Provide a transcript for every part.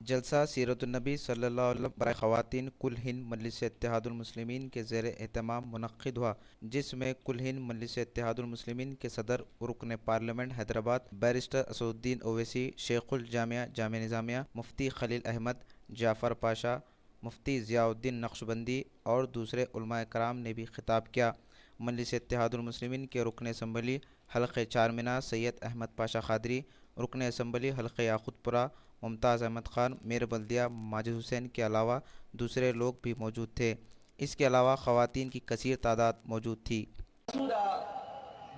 جلسہ سیرت النبی صلی اللہ علیہ وسلم برائے خواتین کل ہند مجلس اتحاد المسلمین کے زیر اہتمام منعقد ہوا، جس میں کل ہند مجلس اتحاد المسلمین کے صدر رکن پارلیمنٹ حیدرآباد بیرسٹر اسدالدین اویسی، شیخ الجامعہ جامعہ نظامیہ مفتی خلیل احمد جعفر پاشا، مفتی ضیاء الدین نقشبندی اور دوسرے علماء کرام نے بھی خطاب کیا۔ مجلس اتحاد المسلمین کے رکن اسمبلی حلقہ چارمینار سید احمد پاشا قادری، رکن اسمبلی حلقہ یاقوت پورہ ممتاز احمد خان، میئر بلدیہ ماجد حسین کے علاوہ دوسرے لوگ بھی موجود تھے۔ اس کے علاوہ خواتین کی کثیر تعداد موجود تھی۔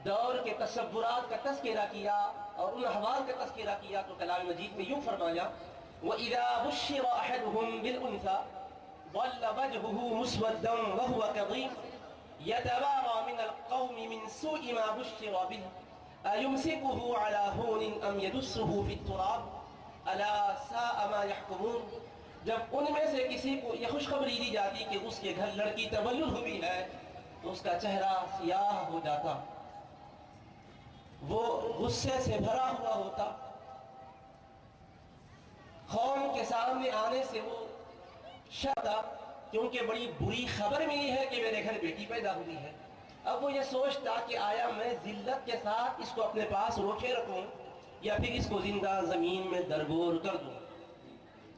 دور کے تصورات کا تذکرہ کیا اور ان احوال کا تذکرہ کیا تو کلام مجید میں یوں فرمایا وَإِذَا بُشِّرَ أَحَدُهُمْ بِالْأُنثَى ظَلَّ وَجْهُهُ مُسْوَدًّا وَهُوَ كَظِيمٌ يَتَوَارَى مِنَ الْقَوْمِ مِنْ سُوءِ مَا بُشِّرَ بِهِ أَيُمْسِكُهُ عَلَى هُونٍ أَمْ يَدُسُّهُ فِي التُّرَابِ أَلَا سَاءَ مَا يَحْكُمُونَ۔ جب ان میں سے کسی کو یہ خوشخبری دی جاتی کہ اس کے گھر لڑکی تولد ہوئی ہے تو اس کا چہرہ سیاہ ہو جاتا، وہ غصے سے بھرا ہوا ہوتا، قوم کے سامنے آنے سے وہ شرمتا، کیونکہ بڑی بری خبر ملی ہے کہ میرے گھر بیٹی پیدا ہوئی ہے۔ اب وہ یہ سوچتا کہ آیا میں ذلت کے ساتھ اس کو اپنے پاس روکے رکھوں یا پھر اس کو زندہ زمین میں درگور کر دوں۔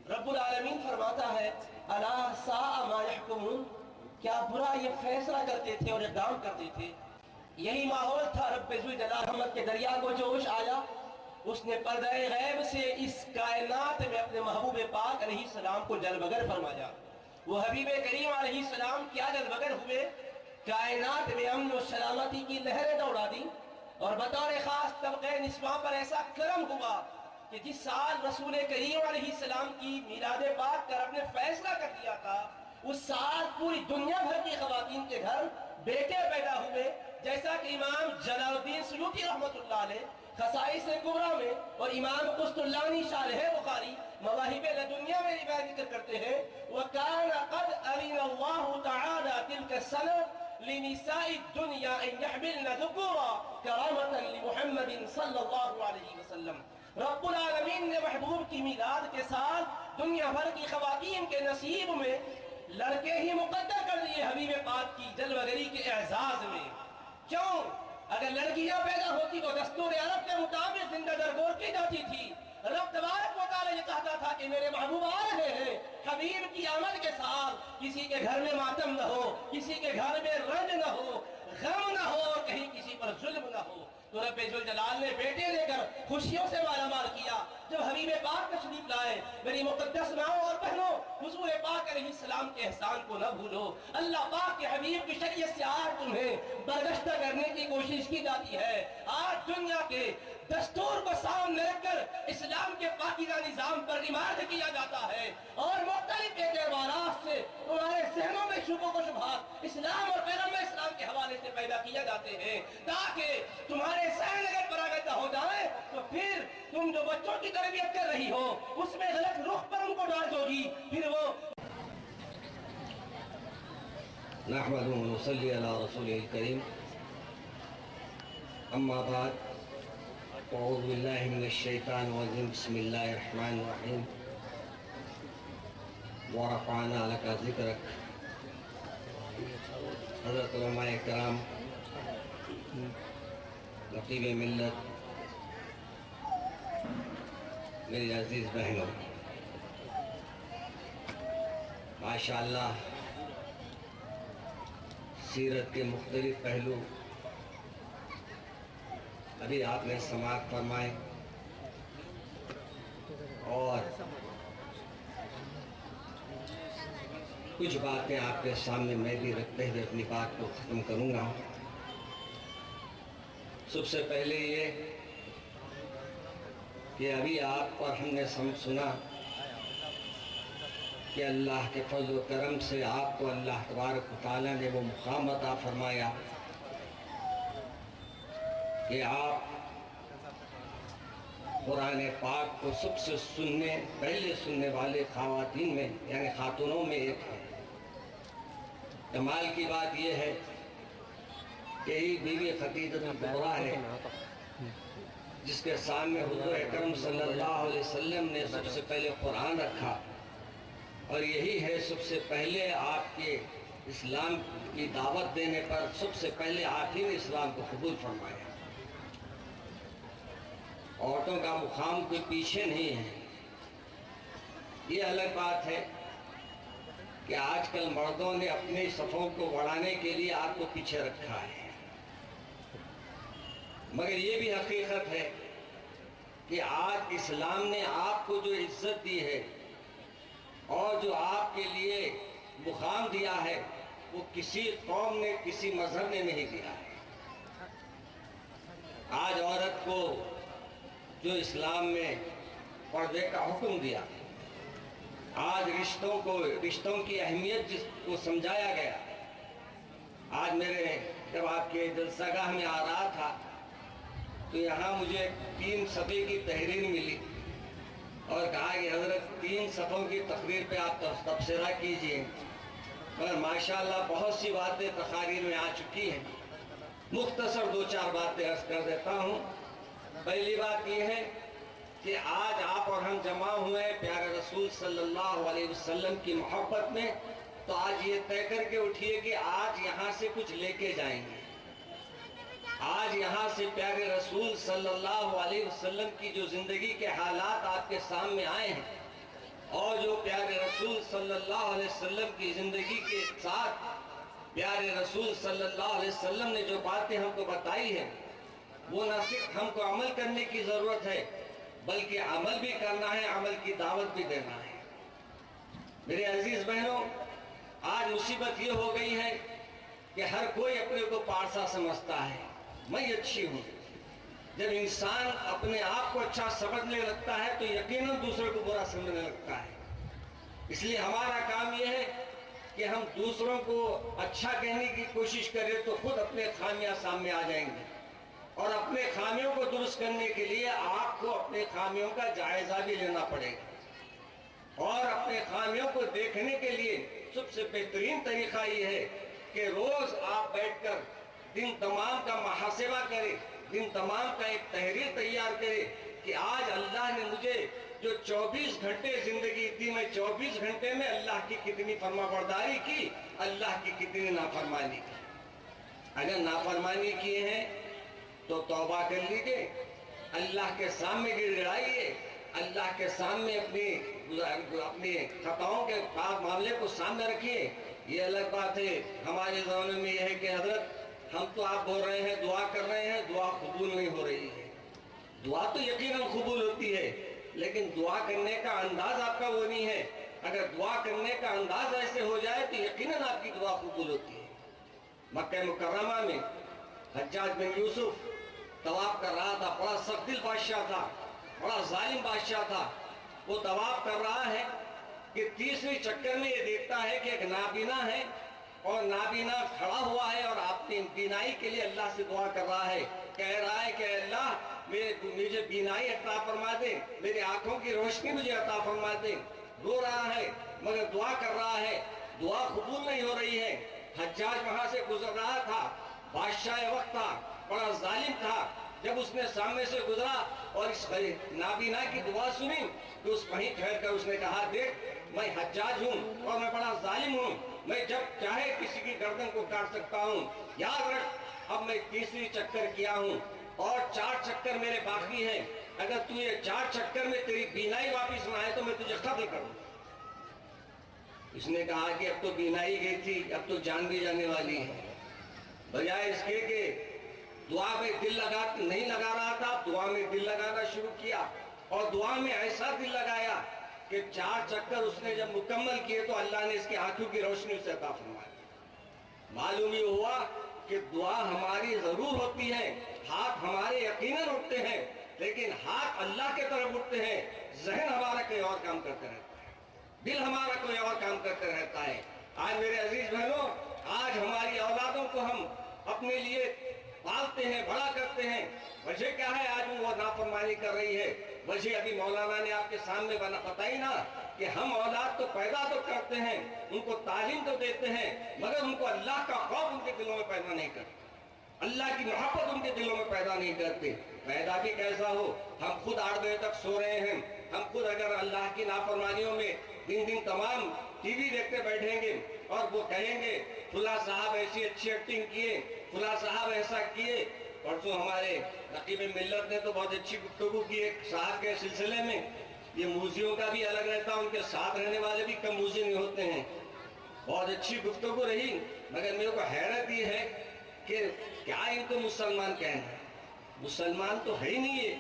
رب العالمین فرماتا ہے الا ساء ما يحكمون، کیا برا یہ فیصلہ کرتے تھے اور اقدام کرتے تھے۔ یہی ماحول تھا رب ذوالجلال رحمت کے دریا کو جوش آیا، اس نے پردہ غیب سے اس کائنات میں اپنے محبوب پاک علیہ السلام کو جلوگر فرمایا۔ وہ حبیب کریم علیہ السلام کیا جلوگر ہوئے، کائنات میں امن و سلامتی کی لہریں دوڑا دی، اور بطور خاص طبقہ نسواں پر ایسا کرم ہوا کہ جس سال رسول کریم علیہ السلام کی میلاد پاک کر اپنے فیصلہ کر دیا تھا، اس سال پوری دنیا بھر کی خواتین کے گھر بیٹے پیدا ہوئے، جیسا کہ امام جلال الدین سیوطی رحمۃ اللہ علیہ خصائص کبریٰ میں اور امام قسطلانی شارح بخاری مواہب لدنیہ میں روایت ذکر کرتے ہیں وَكَانَ قَدْ أَرِنَ اللَّهُ تَعَالَى تِلْكَ السَّنَةِ لِنِسَاءِ الدُّنْيَا أَن يَحْمِلْنَ ذُكُورًا كَرَامَةً لِمُحَمَّدٍ صلی اللہ علیہ وسلم۔ رب العالمین نے محبوب کی میلاد کے ساتھ دنیا بھر کی خواتین کے نصیب میں لڑکے ہی مقدر کر دیے حبیب پاک کی جلوگری کے اعزاز میں۔ کیوں؟ اگر لڑکیاں پیدا ہوتی تو دستور عرب کے مطابق زندہ درگور کی جاتی تھی۔ رب تبارک و تعالی یہ کہتا تھا کہ میرے محبوب آ رہے ہیں، حبیب کی آمد کے ساتھ کسی کے گھر میں ماتم نہ ہو، کسی کے گھر میں رنج نہ ہو، غم نہ ہو اور کہیں کسی پر ظلم نہ ہو۔ تو رب ذوالجلال نے بیٹے لے کر خوشیوں سے مالا مال کیا۔ جب حبیب پاک تشریف لائے، میری مقدس ماؤں اور بہنوں، حضور پاک علیہ السلام کے احسان کو نہ بھولو۔ اللہ پاک کے حبیب کی شریعت سے آج تمہیں برگشتہ کرنے کی کوشش کی جاتی ہے۔ آج دنیا کے دستور کو سامنے رکھ کر اسلام کے پاکیزہ نظام پر عمارت کیا جاتا ہے اور مختلف اعتبارات سے تمہارے ذہنوں میں شبہات و شبہات اسلام اور پیغمبر اسلام کے حوالے سے پیدا کیے جاتے ہیں، تاکہ تمہارے ذہن اگر پراگندہ ہو جائے تو پھر تم جو بچوں کی تربیت کر رہی ہو اس میں غلط رخ پر ان کو ڈال دو گی، پھر وہ نحمد و نصلی علی رسول الکریم، اما بعد، اعوذ باللہ من الشیطان الرجیم، بسم اللہ الرحمن الرحیم، ورفعنا لک ذکرک۔ حضرت علماء کرام، نقیب ملت، میری عزیز بہنوں، ماشاءاللہ سیرت کے مختلف پہلو ابھی آپ نے سماعت فرمائے، اور کچھ باتیں آپ کے سامنے میں بھی رکھتے ہوئے اپنی بات کو ختم کروں گا۔ سب سے پہلے یہ کہ ابھی آپ پر ہم نے سنا کہ اللہ کے فضل و کرم سے آپ کو اللہ تبارک و تعالیٰ نے وہ مقام عطا فرمایا کہ آپ قرآن پاک کو سب سے پہلے سننے والے خواتین میں یعنی خاتونوں میں ایک ہے۔ کمال کی بات یہ ہے کہ یہ بی بی خدیجہ کبریٰ ہے جس کے سامنے حضور اکرم صلی اللہ علیہ وسلم نے سب سے پہلے قرآن رکھا، اور یہی ہے سب سے پہلے آپ کے اسلام کی دعوت دینے پر سب سے پہلے آپ ہی نے اسلام کو قبول فرمایا۔ عورتوں کا مقام کوئی پیچھے نہیں ہے۔ یہ الگ بات ہے کہ آج کل مردوں نے اپنی صفوں کو بڑھانے کے لیے آپ کو پیچھے رکھا ہے، مگر یہ بھی حقیقت ہے کہ آج اسلام نے آپ کو جو عزت دی ہے اور جو آپ کے لیے مقام دیا ہے وہ کسی قوم نے، کسی مذہب نے نہیں دیا ہے۔ آج عورت کو جو اسلام میں پردے کا حکم دیا، آج رشتوں کی اہمیت جس کو سمجھایا گیا۔ آج میرے جب آپ کے جلسہ گاہ میں آ رہا تھا تو یہاں مجھے 3 صفحے کی تحریر ملی اور کہا کہ حضرت 3 صفحوں کی تقریر پہ آپ تبصرہ کیجئے، مگر ماشاءاللہ بہت سی باتیں تقاریر میں آ چکی ہیں۔ مختصر 2-4 باتیں عرض کر دیتا ہوں۔ پہلی بات یہ ہے کہ آج آپ اور ہم جمع ہوئے پیارے رسول صلی اللہ علیہ وسلم کی محبت میں، تو آج یہ طے کر کے اٹھیے کہ آج یہاں سے کچھ لے کے جائیں گے۔ آج یہاں سے پیارے رسول صلی اللہ علیہ وسلم کی جو زندگی کے حالات آپ کے سامنے آئے ہیں اور جو پیارے رسول صلی اللہ علیہ وسلم کی زندگی کے ساتھ پیارے رسول صلی اللہ علیہ وسلم نے جو باتیں ہم کو بتائی ہیں، وہ نہ صرف ہم کو عمل کرنے کی ضرورت ہے بلکہ عمل بھی کرنا ہے، عمل کی دعوت بھی دینا ہے۔ میرے عزیز بہنوں، آج مصیبت یہ ہو گئی ہے کہ ہر کوئی اپنے کو پارسا سمجھتا ہے، میں اچھی ہوں۔ جب انسان اپنے آپ کو اچھا سمجھنے لگتا ہے تو یقیناً دوسرے کو برا سمجھنے لگتا ہے۔ اس لیے ہمارا کام یہ ہے کہ ہم دوسروں کو اچھا کہنے کی کوشش کریں تو خود اپنے خامیاں سامنے آ جائیں گے، اور اپنے خامیوں کو درست کرنے کے لیے آپ کو اپنے خامیوں کا جائزہ بھی لینا پڑے گا، اور اپنے خامیوں کو دیکھنے کے لیے سب سے بہترین طریقہ یہ ہے کہ روز آپ بیٹھ کر دن تمام کا محاسبہ کریں، دن تمام کا ایک تحریر تیار کرے کہ آج اللہ نے مجھے جو 24 گھنٹے زندگی دی، میں 24 گھنٹے میں اللہ کی کتنی فرما برداری کی، اللہ کی کتنی نافرمانی کی۔ اگر نافرمانی کی ہے تو توبہ کر لیجئے، اللہ کے سامنے گڑ گڑائیے، اللہ کے سامنے اپنی خطاؤں کے معاملے کو سامنے رکھیے۔ یہ الگ بات ہے ہمارے زمانے میں یہ ہے کہ حضرت ہم تو آپ بول رہے ہیں، دعا کر رہے ہیں، دعا قبول نہیں ہو رہی ہے۔ دعا تو یقیناً قبول ہوتی ہے، لیکن دعا کرنے کا انداز آپ کا وہ نہیں ہے۔ اگر دعا کرنے کا انداز ایسے ہو جائے تو یقیناً آپ کی دعا قبول ہوتی ہے۔ مکہ مکرمہ میں حجاج بن یوسف طواف کر رہا تھا، بڑا سخت دل بادشاہ تھا، بڑا ظالم بادشاہ تھا۔ وہ طواف کر رہا ہے کہ تیسری چکر میں یہ دیکھتا ہے کہ ایک نابینا ہے، اور نابینا کھڑا ہوا ہے اور اپنی بینائی کے لیے اللہ سے دعا کر رہا ہے، کہہ رہا ہے کہ اللہ مجھے بینائی عطا فرما دے، میری آنکھوں کی روشنی مجھے عطا فرما دے۔ رو رہا ہے مگر دعا کر رہا ہے، دعا قبول نہیں ہو رہی ہے۔ حجاج وہاں سے گزر رہا تھا، بادشاہ وقت تھا، بڑا ظالم تھا۔ جب اس نے سامنے سے گزرا اور اس نابینا کی دعا سنی تو اس وہیں ٹھہر کر اس نے کہا، دیکھ میں حجاج ہوں اور میں بڑا ظالم ہوں، میں جب چاہے کسی کی گردن کو کاٹ سکتا ہوں۔ یاد رکھ اب میں تیسری چکر کیا ہوں اور 4 چکر میرے باقی ہیں، اگر تو یہ 4 چکر میں تیری بینائی واپس نہ آئے تو میں تجھے قتل کروں۔ اس نے کہا کہ اب تو بینائی گئی تھی، اب تو جان بھی جانے والی ہے، بجائے اس کے کہ دعا میں دل نہیں لگا رہا تھا، دعا میں دل لگانا شروع کیا، اور دعا میں ایسا دل لگایا کہ 4 چکر اس نے جب مکمل کیے تو اللہ نے اس کی آنکھوں کی روشنی اسے عطا فرمائی۔ معلوم یہ ہوا کہ دعا ہماری ضرور ہوتی ہے، ہاتھ ہمارے یقیناً اٹھتے ہیں، لیکن ہاتھ اللہ کے طرف اٹھتے ہیں، ذہن ہمارا کوئی اور کام کرتے رہتا ہے، دل ہمارا کوئی اور کام کرتے رہتا ہے۔ آج میرے عزیز بہنوں، آج ہماری اولادوں کو ہم اپنے لیے پالتے ہیں، بڑا کرتے ہیں، وجہ کیا ہے؟ آج وہ نافرمانی کر رہی ہے۔ وجہ ابھی مولانا نے آپ کے سامنے بتائی نا کہ ہم اولاد تو پیدا تو کرتے ہیں، ان کو تعلیم تو دیتے ہیں، مگر ان کو اللہ کا خوف ان کے دلوں میں پیدا نہیں کرتے، اللہ کی محبت ان کے دلوں میں پیدا نہیں کرتے۔ पैदा भी कैसा हो। हम खुद 8 बजे तक सो रहे हैं। हम खुद अगर अल्लाह की नाफरमानियों में दिन तमाम टीवी देखते बैठेंगे और वो कहेंगे फुला साहब ऐसी अच्छी एक्टिंग किए, फुला साहब ऐसा किए। परसों हमारे नकीब मिल्लत ने तो बहुत अच्छी गुफ्तगू की एक साहब के सिलसिले में। ये मूजियों का भी अलग रहता है, उनके साथ रहने वाले भी कम मूजी नहीं होते हैं। बहुत अच्छी गुफ्तगू रही, मगर मेरे को हैरत ये है कि क्या इनको मुसलमान कहना। मुसलमान तो है ही नहीं, ये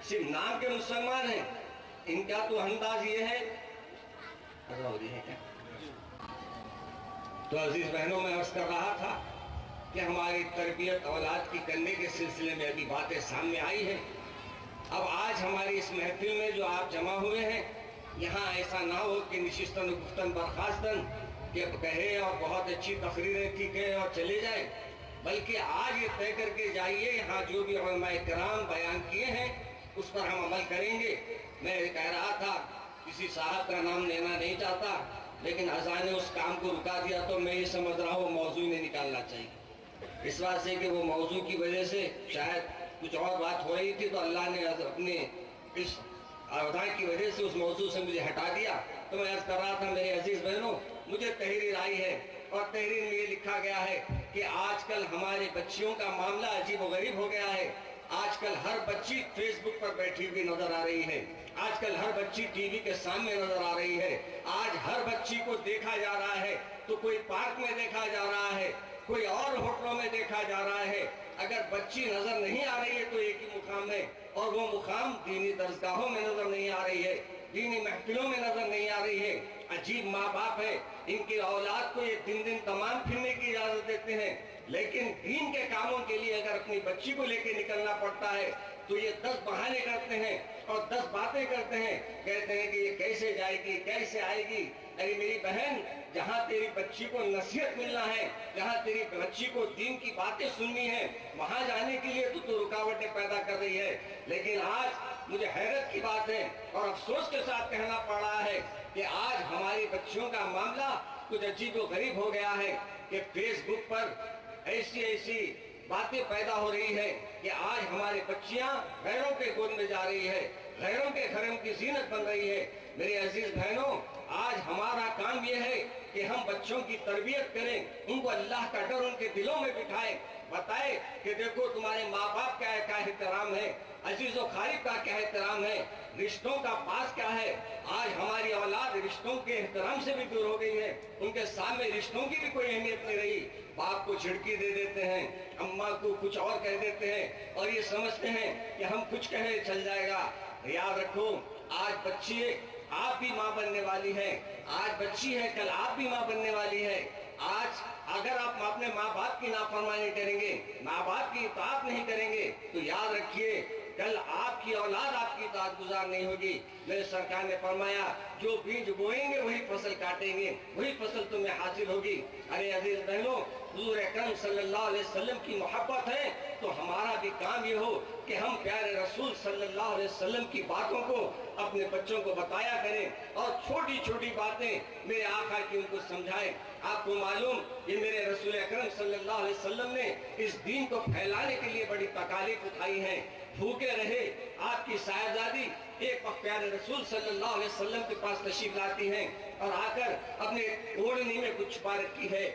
सिर्फ नाम के मुसलमान हैं। इनका तो अंदाज ये है क्या? तो अजीज बहनों, मैं अर्ज कर रहा था कि हमारी तरबियत औलाद की करने के सिलसिले में अभी बातें सामने आई हैं। अब आज हमारी इस महफिल में जो आप जमा हुए हैं, यहाँ ऐसा ना हो कि निशिस्तन गुफ्तन बर्खास्तन कि कहे और बहुत अच्छी तकरीरें थी कहे और चले जाए, बल्कि आज ये तय करके जाइए यहाँ जो भी उलमाए किराम बयान किए हैं उस पर हम अमल करेंगे। मैं कह रहा था, किसी साहब का नाम लेना नहीं चाहता, लेकिन अज़ान ने उस काम को रुका दिया तो मैं ये समझ रहा हूँ मौजू नहीं निकालना चाहिए। इस बात से कि वो मौजू की वजह से शायद कुछ और बात हो रही थी, तो अल्लाह ने अपने इस अवधान की वजह से उस मौजू से मुझे हटा दिया। तो मैं अर्ज कर रहा था, मेरे अजीज बहनों, मुझे तहरीर आई है और तहरीर में ये लिखा गया है कि आजकल हमारे बच्चियों का मामला अजीब व गरीब हो गया है। आजकल हर बच्ची फेसबुक पर बैठी हुई नजर आ रही है। आजकल हर बच्ची टीवी के सामने नजर आ रही है। आज हर बच्ची को देखा जा रहा है तो कोई पार्क में देखा जा रहा है, कोई और होटलों में देखा जा रहा है। अगर बच्ची नजर नहीं आ रही है तो एक ही मुकाम है, और वो मुकाम दीनी दरसगाहों में नजर नहीं आ रही है, दीनी महफिलों में नजर नहीं आ रही है। अजीब माँ बाप है, इनकी औलाद को ये दिन तमाम फिरने की इजाजत देते हैं, लेकिन दीन के कामों के लिए अगर अपनी बच्ची को लेकर निकलना पड़ता है तो ये 10 बहाने करते हैं और 10 बातें करते हैं। कहते हैं कि ये कैसे जाएगी, कैसे आएगी। अरे मेरी बहन, जहाँ तेरी बच्ची को नसीहत मिलना है, जहाँ तेरी बच्ची को दीन की बातें सुननी है, वहाँ जाने के लिए तो रुकावटें पैदा कर रही है। लेकिन आज मुझे हैरत की बात है और अफसोस के साथ कहना पड़ रहा है कि आज हमारी बच्चियों का मामला कुछ अजीब व गरीब हो गया है कि फेसबुक पर ऐसी बातें पैदा हो रही है कि आज हमारी बच्चियां गैरों के गोद में जा रही है, गैरों के घरों की जीनत बन रही है। मेरे अजीज बहनों, आज हमारा काम यह है कि हम बच्चों की तरबियत करें, उनको अल्लाह का डर उनके दिलों में बिठाएं, बताए कि देखो तुम्हारे माँ बाप का क्या एहतराम है, अजीज व खारिब का क्या एहतराम है, रिश्तों का पास क्या है। आज हमारी औलाद रिश्तों के एहतराम से भी दूर हो गई है, उनके सामने रिश्तों की भी कोई अहमियत नहीं रही। बाप को झिड़की दे देते हैं, अम्मा को कुछ और कह देते हैं और ये समझते हैं कि हम कुछ कहे चल जाएगा। याद रखो, आज बच्ची है, आप भी माँ बनने वाली है, आज बच्ची है, कल आप भी माँ बनने वाली है। आज अगर आप अपने माँ बाप की नाफरमानी करेंगे, माँ बाप की इताअत नहीं करेंगे, तो याद रखिए कल आपकी औलाद आपकी इताअत गुजार नहीं होगी। मेरे सरकार ने फरमाया, जो बीज बोएंगे वही फसल काटेंगे, वही फसल तुम्हें हासिल होगी। अरे अजीज बहनों, हुजूर अकरम सल्लल्लाहु अलैहि वसल्लम की मोहब्बत है तो हमारा भी काम ये हो कि हम प्यारे रसूल सल्लल्लाहु अलैहि वसल्लम की बातों को अपने बच्चों को बताया करें और छोटी छोटी बातें मेरे आका की उनको समझाएं। आपको मालूम, ये मेरे रसूल अकरम सल्लल्लाहु अलैहि वसल्लम ने इस दीन को फैलाने के लिए बड़ी तकालीफ उठाई है। भूखे रहे आपकी साहिबजादी एक वक्त प्यारे रसूल सल्लल्लाहु अलैहि वसल्लम के पास तशरीफ लाती हैं और आकर अपने ओढ़नी में कुछ छुपा रखी है।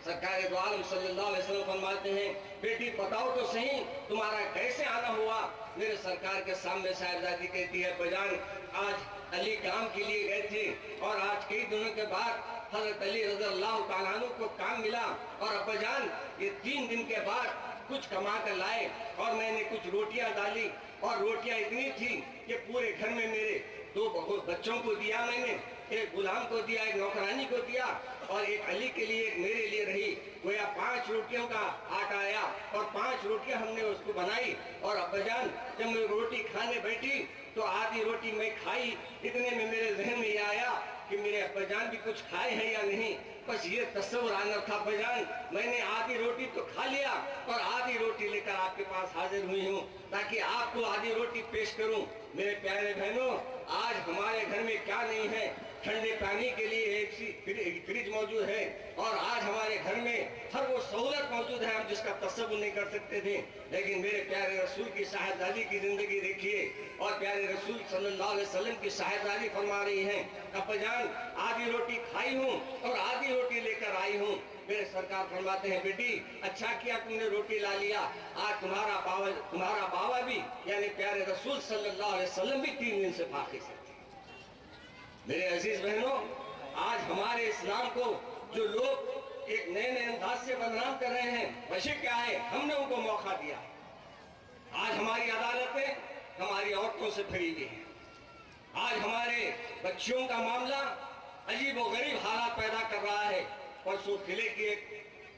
सरकार दो आलम सल्लल्लाहु अलैहि वसल्लम फरमाते हैं, बेटी बताओ तो सही तुम्हारा कैसे आना हुआ। मेरे सरकार के सामने साहिबजादी कहती है, बजान आज अली काम के लिए गए थे और आज कई दिनों के बाद हजरत अली रज़ियल्लाहु तआला अन्हु को काम मिला और अब्बाजान ये 3 दिन के बाद कुछ कमा कर लाए और मैंने कुछ रोटियां डाली और रोटियां इतनी थी कि पूरे घर में मेरे 2 बच्चों को दिया, मैंने एक गुलाम को दिया, एक नौकरानी को दिया और एक अली के लिए, एक मेरे लिए रही। गोया 5 रोटियों का आटा आया और 5 रोटियां हमने उसको बनाई और अब्बाजान जब मैं रोटी खाने बैठी तो आधी रोटी मैं खाई, इतने में मेरे जहन में ये आया कि मेरे अब्बाजान भी कुछ खाए हैं या नहीं। बस ये तस्वर आना था अब्बाजान, मैंने आधी रोटी तो खा लिया और आधी रोटी लेकर आपके पास हाजिर हुई हूँ। ताकि आपको आधी रोटी पेश करूं। मेरे प्यारे बहनों, आज हमारे घर में क्या नहीं है, ठंडे पानी के लिए एक फ्रिज मौजूद है, और आज हमारे घर में हर वो सहूलत मौजूद है हम जिसका तसव्वुर नहीं कर सकते थे। लेकिन मेरे प्यारे रसूल की साहिबजादी की जिंदगी देखिए, और प्यारे रसूल सल्लल्लाहु अलैहि वसल्लम की साहिबजादी फरमा रही हैं, अब्बाजान आधी रोटी खाई हूँ और आधी रोटी लेकर आई हूँ। मेरे सरकार फरमाते हैं, बेटी अच्छा किया तुमने रोटी ला लिया, आज तुम्हारा बाबा भी यानी प्यारे रसूल सल्लल्लाहु अलैहि वसल्लम भी 3 दिन से फाकिज है। मेरे अजीज बहनों, आज हमारे इस्लाम को जो लोग एक नए नए अंदाज से बदनाम कर रहे हैं, वजह क्या है? हमने उनको मौका दिया। आज हमारी अदालतें हमारी औरतों से भरी हुई हैं। आज हमारे बच्चियों का मामला अजीब व गरीब हालात पैदा कर रहा है। परसों किले की एक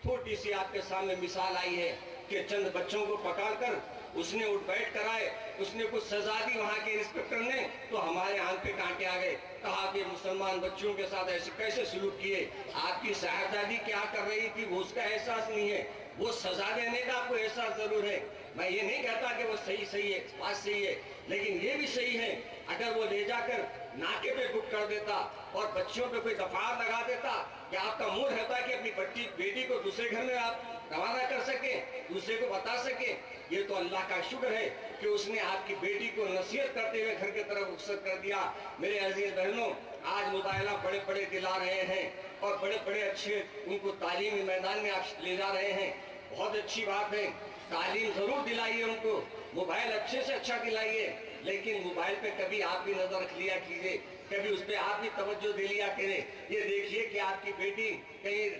छोटी सी आपके सामने मिसाल आई है कि चंद बच्चों को पकड़कर उसने उठ बैठ कराए, उसने कुछ सजा दी वहां के इंस्पेक्टर ने, तो हमारे आंख पे कांटे आ गए। कहा कि मुसलमान बच्चों के साथ ऐसे कैसे सलूक किए? आपकी साहिबजादी क्या कर रही थी वो उसका एहसास नहीं है, वो सजा देने का आपको एहसास जरूर है। मैं ये नहीं कहता कि वो सही है, बात सही है, लेकिन ये भी सही है अगर वो ले जाकर नाके पे बुक कर देता और बच्चियों पे कोई दफार लगा देता कि आपका मुंह रहता कि अपनी बेटी को दूसरे घर में आप रवाना कर सके, दूसरे को बता सके। ये तो अल्लाह का शुक्र है कि उसने आपकी बेटी को नसीहत करते हुए घर की तरफ रुखसत कर दिया। मेरे अजीज बहनों, आज मुबाइला बड़े बड़े दिला रहे हैं और बड़े बड़े अच्छे उनको तालीमी मैदान में आप ले जा रहे हैं। बहुत अच्छी बात है, तालीम जरूर दिलाइए उनको, मोबाइल अच्छे से अच्छा दिलाइए, लेकिन मोबाइल पे कभी आप भी नजर रख लिया कीजिए, कभी उस पर आप भी तवज्जो दे लिया करें। ये देखिए कि आपकी बेटी कहीं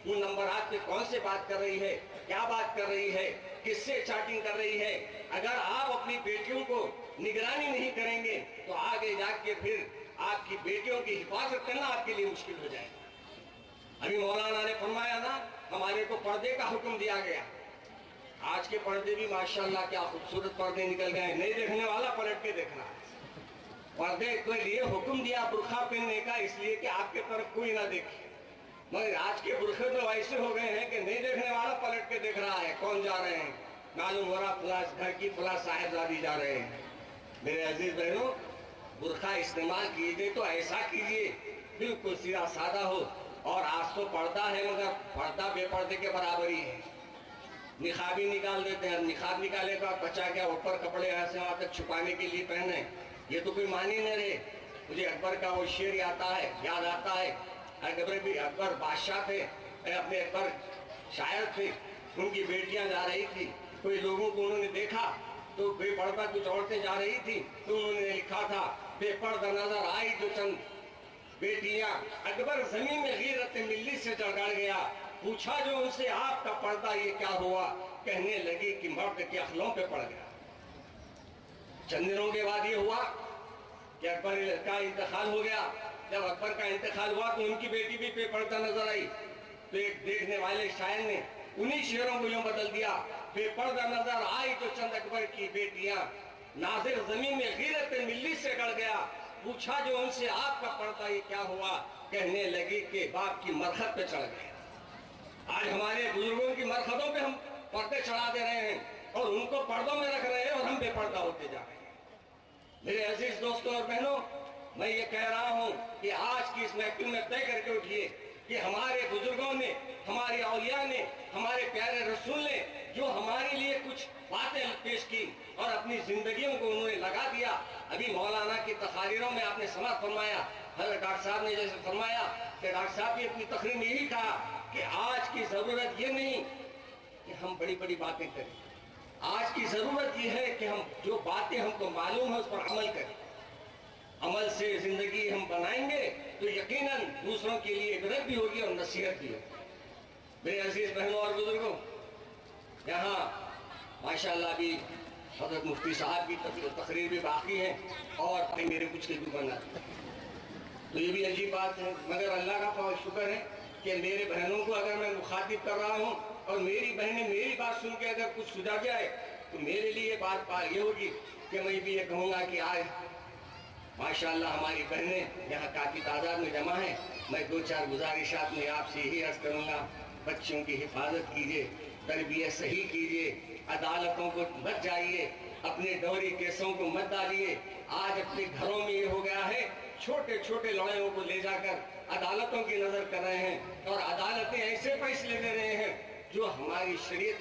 उन नंबरात पे कौन से बात कर रही है, क्या बात कर रही है, किससे चैटिंग कर रही है। अगर आप अपनी बेटियों को निगरानी नहीं करेंगे तो आगे जाके फिर आपकी बेटियों की हिफाजत करना आपके लिए मुश्किल हो जाएगा। अभी मौलाना ने फरमाया ना, हमारे को पर्दे का हुक्म दिया गया। आज के पर्दे भी माशाल्लाह क्या खूबसूरत पर्दे निकल गए, नहीं देखने वाला पलट के देखना। पर्दे के लिए हुक्म दिया बुर्खा पहनने का, इसलिए कि आपके तरफ कोई ना देखे, मगर आज के बुरखे तो ऐसे हो गए हैं कि नहीं देखने वाला पलट के देख रहा है कौन जा रहे हैं, मालूम हो रहा फला घर की फला साहिबजादी जा रहे हैं। मेरे अजीज बहनों, बुरखा इस्तेमाल कीजिए तो ऐसा कीजिए बिल्कुल सीधा सादा हो, और आज तो पर्दा है मगर पर्दा बेपर्दे के बराबर ही है। निकाब ही निकाल देते हैं, निकाब निकाले का बचा क्या ऊपर कपड़े ऐसे वहां तक छुपाने के लिए पहने, ये तो कोई मान ही नहीं रहे। मुझे अकबर का वो शेर याद आता है, अकबर बादशाह थे, अपने अकबर शायर थे, उनकी बेटियां जा रही थी, कोई लोगों को उन्होंने देखा तो बेपर्दा कुछ औरतें जा रही थी, तो उन्होंने लिखा था, बेपर्दा नजर आई जो चंद बेटियां, अकबर जमीन में गीरत मिल्ली से चढ़ गया, पूछा जो उनसे आपका पर्दा ये क्या हुआ, कहने लगी कि मर्द के अखलों पे पड़ गया। चंद दिनों के बाद ये हुआ कि अकबर का इंतकाल हो गया। जब अकबर का इंतकाल हुआ तो उनकी बेटी भी बेपर्दा नजर आई, तो एक देखने वाले शायर ने उन्हीं शेरों को यूं बदल दिया, बेपर्दा नजर आई तो चंद अकबर की बेटियां, नाजिर जमीन में गीरत मिल्ली से गड़ गया, पूछा जो उनसे आपका पर्दा ये क्या हुआ, कहने लगी कि बाप की मरखत पे चढ़ गए। आज हमारे बुजुर्गों की मरखतों पे हम पर्दे चढ़ा दे रहे हैं और उनको पर्दों में रख रहे हैं और हम बेपर्दा होते जा रहे हैं। मेरे अजीज दोस्तों और बहनों, मैं ये कह रहा हूं कि आज की इस महफिल में तय करके उठिए कि हमारे बुजुर्गों ने, हमारे औलिया ने, हमारे प्यारे रसूल ने जो हमारे लिए कुछ बातें पेश की और अपनी जिंदगियों को उन्होंने लगा दिया। अभी मौलाना की तकारीरों में आपने समाअत फरमाया, डॉक्टर साहब ने जैसे फरमाया कि डॉक्टर साहब ने अपनी तकरीर में यही कहा कि आज की जरूरत ये नहीं कि हम बड़ी बड़ी बातें करें, आज की जरूरत ये है कि हम जो बातें हमको मालूम है उस पर अमल करें। अमल से जिंदगी हम बनाएंगे तो यकीनन दूसरों के लिए इबरत भी होगी और नसीहत भी होगी। मेरे अजीज बहनों और बुजुर्गों, यहाँ माशाल्लाह भी हज़रत मुफ्ती साहब की तकरीर भी बाकी है और मेरे कुछ के भी बना, तो ये भी अजीब बात है। मगर अल्लाह का शुक्र है कि मेरे बहनों को अगर मैं मुखातिब कर रहा हूँ और मेरी बहनें मेरी बात सुन के अगर कुछ सुझा जाए तो मेरे लिए बात ये होगी कि मैं भी ये कहूँगा कि आज माशाअल्लाह हमारी बहनें यहाँ काफ़ी तादाद में जमा हैं। मैं 2-4 गुजारिशात में आपसे यही अर्ज करूँगा, बच्चों की हिफाजत कीजिए, तरबियत सही कीजिए, अदालतों को मत जाइए, अपने डोरी केसों को मत डालिए। आज अपने घरों में ये हो गया है, छोटे छोटे लड़ाइयों को ले जाकर अदालतों की नजर कर रहे हैं और अदालतें ऐसे फैसले दे रहे हैं जो हमारी शरीयत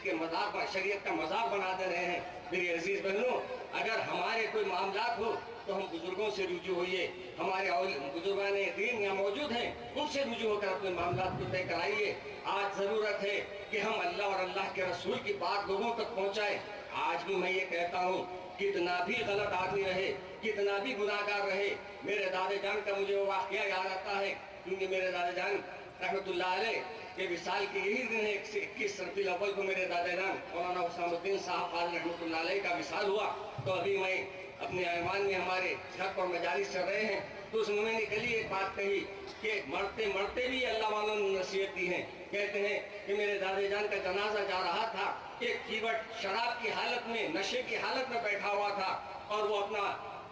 का मजाक बना दे रहे हैं। मेरी अजीज बहनों, अगर हमारे कोई मामलात हो तो हम बुजुर्गों से रुजू होइए, हमारे बुजुर्गान दीन यहाँ मौजूद हैं, उनसे रुजू होकर अपने मामलात को तय कराइए। आज जरूरत है कि हम अल्लाह और अल्लाह के रसूल की बात लोगों तक पहुँचाएं। आज भी मैं ये कहता हूँ, कितना भी गलत आदमी रहे, कितना भी गुनाहगार रहे, मेरे दादा जान का मुझे वो वाक़या याद आता है, क्योंकि मेरे दादा जान रहमतुल्लाह अलैह के विसाल के यही दिन है 21 रबीउल अव्वल को मेरे दादा जान मौलाना हुसैनुद्दीन साहब फाज़िल रहमतुल्लाह अलैह का विसाल हुआ। तो अभी मैं अपने ऐवान में हमारे घर पर मजालिस चल रहे हैं, तो उसमें मैंने कल एक बात कही कि मरते मरते भी अल्लाह वालों ने नसीहत दी है। कहते हैं कि मेरे दादा जान का जनाजा जा रहा था, एक कीवट शराब की हालत में, नशे की हालत में बैठा हुआ था और वो अपना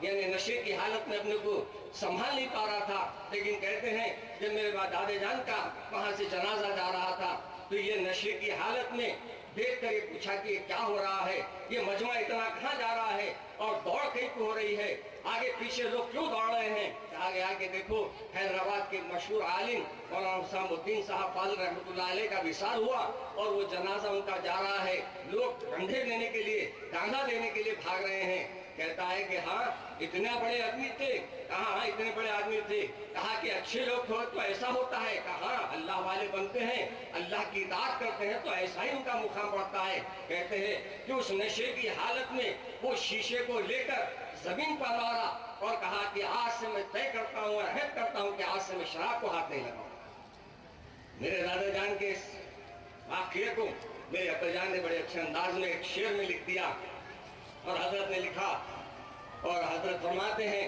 यानी नशे की हालत में अपने को संभाल नहीं पा रहा था। लेकिन कहते हैं जब मेरे दादा जान का वहां से जनाजा जा रहा था तो ये नशे की हालत में देख कर ये पूछा कि क्या हो रहा है, ये मजमा इतना कहाँ जा रहा है और दौड़ कहीं को हो रही है, आगे पीछे लोग क्यों दौड़ रहे हैं। आगे आगे देखो, हैदराबाद के मशहूर आलिम मौलाना हुसैनुद्दीन साहब फाज़िल रहमतुल्लाह अलैह का विसाल हुआ और वो जनाजा उनका जा रहा है, लोग कंधे लेने के लिए, कांधा देने के लिए भाग रहे हैं। कहता है कि हाँ इतने बड़े आदमी थे, कहा हाँ इतने बड़े आदमी थे, कहा कि अच्छे लोग हो तो ऐसा होता है, कहा अल्लाह वाले बनते हैं, अल्लाह की इताअत करते हैं तो ऐसा ही उनका मुकाम बढ़ता है। कहते हैं कि उस नशे की हालत में वो शीशे को लेकर जमीन पर मारा और कहा कि आज से मैं तय करता हूँ, अहद करता हूँ कि आज से मैं शराब को हाथ नहीं लगाऊंगा। मेरे दादा जान के इस वाक़ये को मेरे अब्बा जान ने बड़े अच्छे अंदाज में एक शेर में लिख दिया और हजरत ने लिखा और हजरत फरमाते हैं,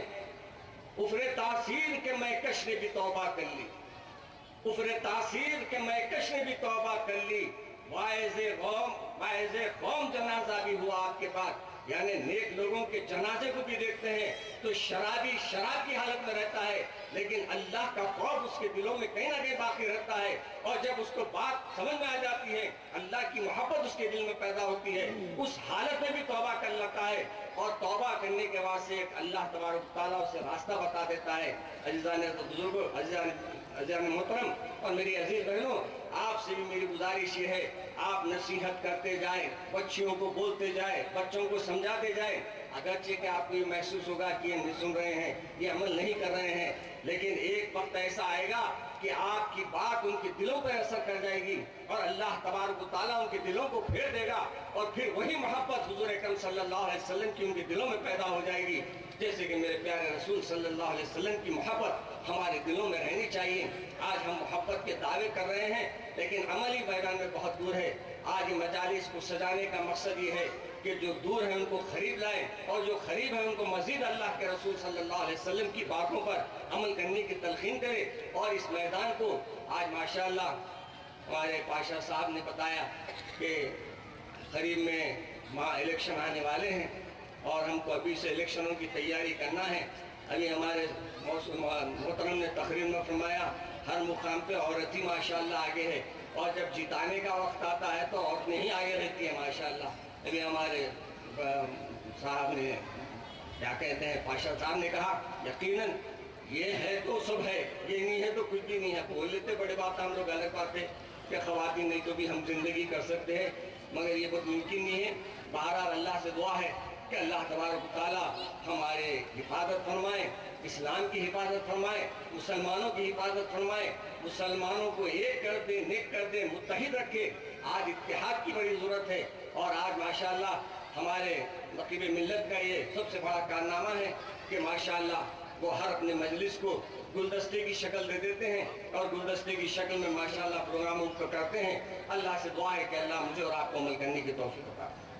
उफरे तासीर के मैकश ने भी तौबा कर ली, उफरे तासीर के मैकश ने भी तौबा कर ली, वाइज़े कौम जनाजा भी हुआ आपके पास। यानी नेक लोगों के जनाजे को भी देखते हैं तो शराबी शराब की हालत में रहता है, लेकिन अल्लाह का खौफ उसके दिलों में कहीं ना कहीं बाकी रहता है और जब उसको बात समझ में आ जाती है, अल्लाह की मोहब्बत उसके दिल में पैदा होती है, उस हालत में भी तौबा कर लेता है और तौबा करने के बाद से अल्लाह तबारक तआला उसे रास्ता बता देता है। अज़ीज़ान बुजुर्गों, अज़ीज़ान मोहतरम और मेरी अजीज बहनों, आपसे भी मेरी गुजारिश ये है, आप नसीहत करते जाएं, बच्चियों को बोलते जाएं, बच्चों को समझाते जाएं। अगरचे कि आपको ये महसूस होगा कि ये नहीं सुन रहे हैं, ये अमल नहीं कर रहे हैं, लेकिन एक वक्त ऐसा आएगा कि आपकी बात उनके दिलों पर असर कर जाएगी और अल्लाह तबारक तआला उनके दिलों को फेर देगा और फिर वही मोहब्बत हुजूर अकरम सल्लल्लाहु अलैहि वसल्लम की उनके दिलों में पैदा हो जाएगी, जैसे कि मेरे प्यारे रसूल सल्लल्लाहु अलैहि वसल्लम की मोहब्बत हमारे दिलों में रहनी चाहिए। आज हम मोहब्बत के दावे कर रहे हैं लेकिन अमली मैदान में बहुत दूर है। आज मजालिस को सजाने का मकसद ये है कि जो दूर है उनको खरीद लाएं और जो करीब है उनको मजीद अल्लाह के रसूल सल्लल्लाहु अलैहि वसल्लम की बातों पर अमल करने की तलकीन करें। और इस मैदान को आज माशाअल्लाह हमारे पाशा साहब ने बताया कि करीब में इलेक्शन आने वाले हैं और हमको अभी से इलेक्शनों की तैयारी करना है। अभी हमारे मोहतरम ने तकरीर में फरमाया, हर मुकाम पे औरत ही माशाअल्लाह आगे है और जब जिताने का वक्त आता है तो औरतें ही आगे रहती है माशाअल्लाह। अभी हमारे साहब ने क्या कहते हैं, पाशा साहब ने कहा यकीनन ये है तो सब है, ये नहीं है तो कुछ भी नहीं है। बोल लेते बड़े बात, हम लोग अलग बात है कि ख़वातीन नहीं तो भी हम जिंदगी कर सकते हैं, मगर ये बहुत मुमकिन नहीं है। बहरहाल अल्लाह से दुआ है कि अल्लाह तबारक तआला हमारे हिफाजत फरमाए, इस्लाम की हिफाजत फरमाए, मुसलमानों की हिफाजत फरमाए, मुसलमानों को एक कर दे, नेक कर दे, मुत्तहिद रखे। आज इत्तेहाद की बड़ी ज़रूरत है और आज माशाअल्लाह हमारे नक़ीब मिल्लत का ये सबसे बड़ा कारनामा है कि माशाअल्लाह वो हर अपने मजलिस को गुलदस्ते की शक्ल दे देते हैं और गुलदस्ते की शक्ल में माशाअल्लाह प्रोग्राम उनको करते हैं। अल्लाह से दुआ है कि अल्लाह मुझे और आपको अमल करने की तौफीक अता फरमाए।